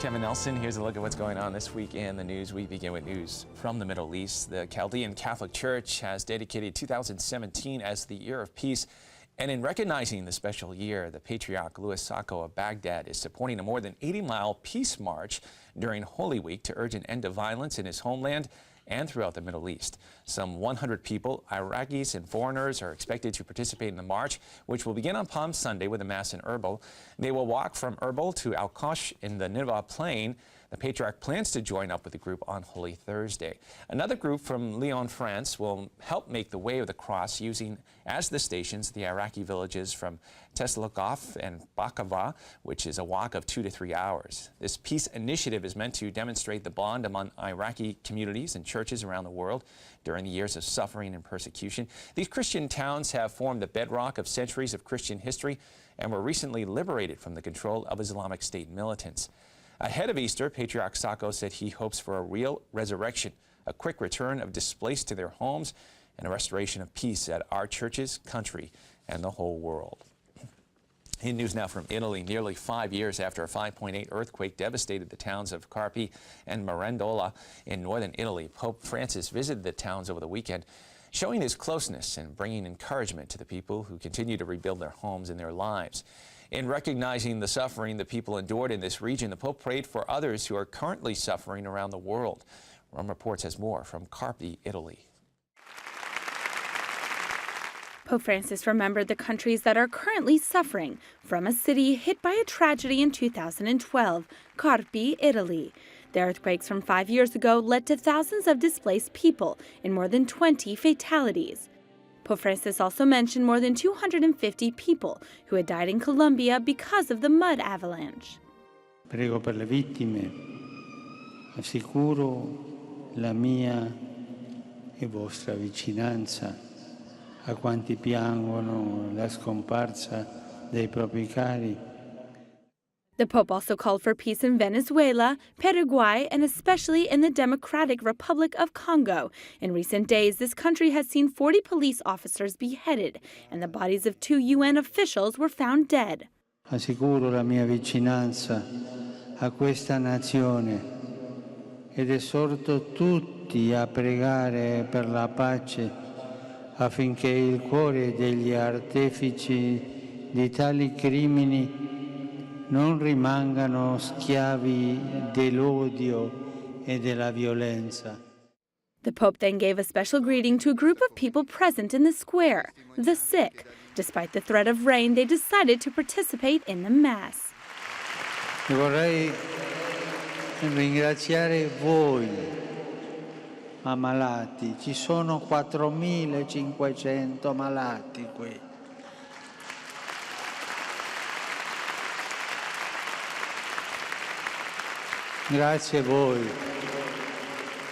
Kevin Nelson. Here's a look at what's going on this week in the news. We begin with news from the Middle East. The Chaldean Catholic Church has dedicated 2017 as the Year of Peace. And in recognizing the special year, the Patriarch Louis Sacco of Baghdad is supporting a more than 80-mile peace march during Holy Week to urge an end to violence in his homeland and throughout the Middle East. Some 100 people, Iraqis and foreigners, are expected to participate in the march, which will begin on Palm Sunday with a mass in Erbil. They will walk from Erbil to Al-Kosh in the Nineveh Plain. The Patriarch plans to join up with the group on Holy Thursday. Another group from Lyon, France will help make the Way of the Cross, using as the stations the Iraqi villages from Teslakov and Bakava, which is a walk of 2 to 3 hours. This peace initiative is meant to demonstrate the bond among Iraqi communities and churches around the world during the years of suffering and persecution. These Christian towns have formed the bedrock of centuries of Christian history and were recently liberated from the control of Islamic State militants. Ahead of Easter, Patriarch Sacco said he hopes for a real resurrection, a quick return of displaced to their homes, and a restoration of peace at our churches, country, and the whole world. In news now from Italy, nearly 5 years after a 5.8 earthquake devastated the towns of Carpi and Mirandola in northern Italy, Pope Francis visited the towns over the weekend, showing his closeness and bringing encouragement to the people who continue to rebuild their homes and their lives. In recognizing the suffering the people endured in this region, the Pope prayed for others who are currently suffering around the world. Rome Reports has more from Carpi, Italy. Pope Francis remembered the countries that are currently suffering from a city hit by a tragedy in 2012, Carpi, Italy. The earthquakes from 5 years ago led to thousands of displaced people and more than 20 fatalities. Pope Francis also mentioned more than 250 people who had died in Colombia because of the mud avalanche. Prego per le vittime, assicuro la mia e vostra vicinanza a quanti piangono la scomparsa dei propri cari. The Pope also called for peace in Venezuela, Paraguay, and especially in the Democratic Republic of Congo. In recent days, this country has seen 40 police officers beheaded, and the bodies of 2 UN officials were found dead. Assicuro la mia vicinanza a questa nazione ed esorto tutti a pregare per la pace affinché il cuore degli artefici di tali crimini non rimangano schiavi dell'odio e della violenza. The Pope then gave a special greeting to a group of people present in the square, the sick. Despite the threat of rain, they decided to participate in the Mass. E vorrei ringraziare voi, ammalati. Ci sono 4.500 malati qui. Grazie a voi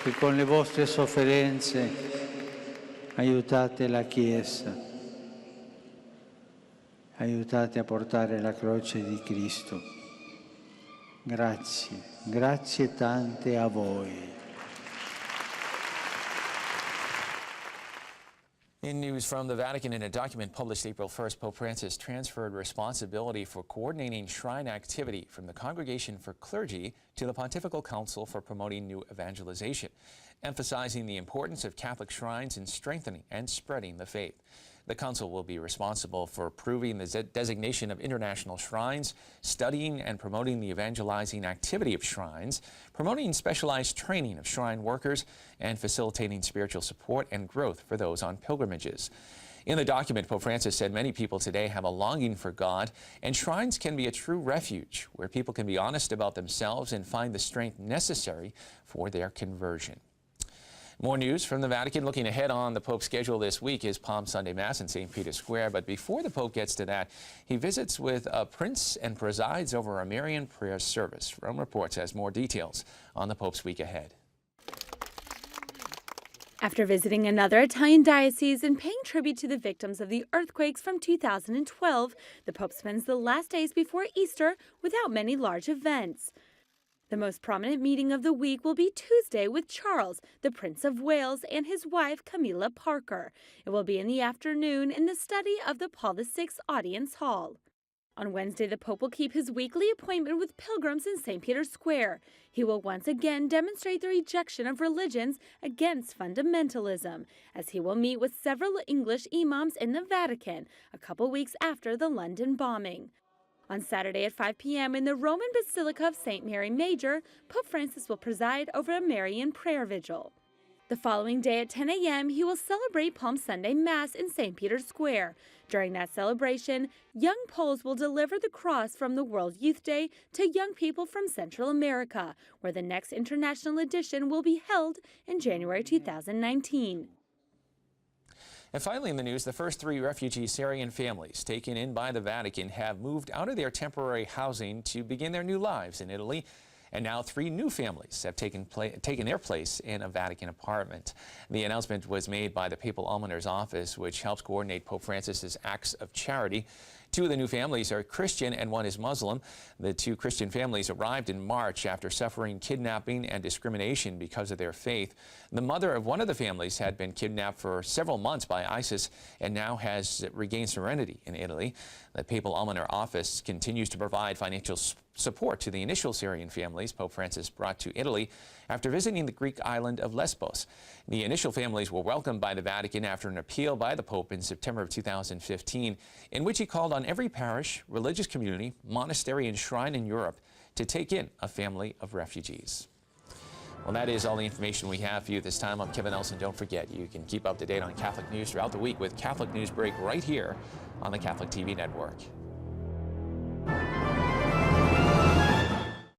che con le vostre sofferenze aiutate la Chiesa, aiutate a portare la croce di Cristo. Grazie, grazie tante a voi. In news from the Vatican, in a document published April 1st, Pope Francis transferred responsibility for coordinating shrine activity from the Congregation for Clergy to the Pontifical Council for Promoting New Evangelization, emphasizing the importance of Catholic shrines in strengthening and spreading the faith. The Council will be responsible for approving the designation of international shrines, studying and promoting the evangelizing activity of shrines, promoting specialized training of shrine workers, and facilitating spiritual support and growth for those on pilgrimages. In the document, Pope Francis said many people today have a longing for God, and shrines can be a true refuge where people can be honest about themselves and find the strength necessary for their conversion. More news from the Vatican. Looking ahead on the Pope's schedule this week is Palm Sunday Mass in St. Peter's Square. But before the Pope gets to that, he visits with a prince and presides over a Marian prayer service. Rome Reports has more details on the Pope's week ahead. After visiting another Italian diocese and paying tribute to the victims of the earthquakes from 2012, the Pope spends the last days before Easter without many large events. The most prominent meeting of the week will be Tuesday with Charles, the Prince of Wales, and his wife, Camilla Parker. It will be in the afternoon in the study of the Paul VI Audience Hall. On Wednesday, the Pope will keep his weekly appointment with pilgrims in St. Peter's Square. He will once again demonstrate the rejection of religions against fundamentalism, as he will meet with several English imams in the Vatican a couple weeks after the London bombing. On Saturday at 5 p.m. in the Roman Basilica of St. Mary Major, Pope Francis will preside over a Marian prayer vigil. The following day at 10 a.m., he will celebrate Palm Sunday Mass in St. Peter's Square. During that celebration, young Poles will deliver the cross from the World Youth Day to young people from Central America, where the next international edition will be held in January 2019. And finally in the news, the first 3 refugee Syrian families taken in by the Vatican have moved out of their temporary housing to begin their new lives in Italy. And now 3 new families have taken their place in a Vatican apartment. The announcement was made by the Papal Almoner's office, which helps coordinate Pope Francis's acts of charity. 2 of the new families are Christian and 1 is Muslim. The 2 Christian families arrived in March after suffering kidnapping and discrimination because of their faith. The mother of one of the families had been kidnapped for several months by ISIS and now has regained serenity in Italy. The Papal Almoner office continues to provide financial support to the initial Syrian families Pope Francis brought to Italy after visiting the Greek island of Lesbos. The initial families were welcomed by the Vatican after an appeal by the Pope in September of 2015, in which he called on every parish, religious community, monastery, and shrine in Europe to take in a family of refugees. Well, that is all the information we have for you this time. I'm Kevin Nelson. Don't forget, you can keep up to date on Catholic news throughout the week with Catholic Newsbreak right here on the Catholic TV network.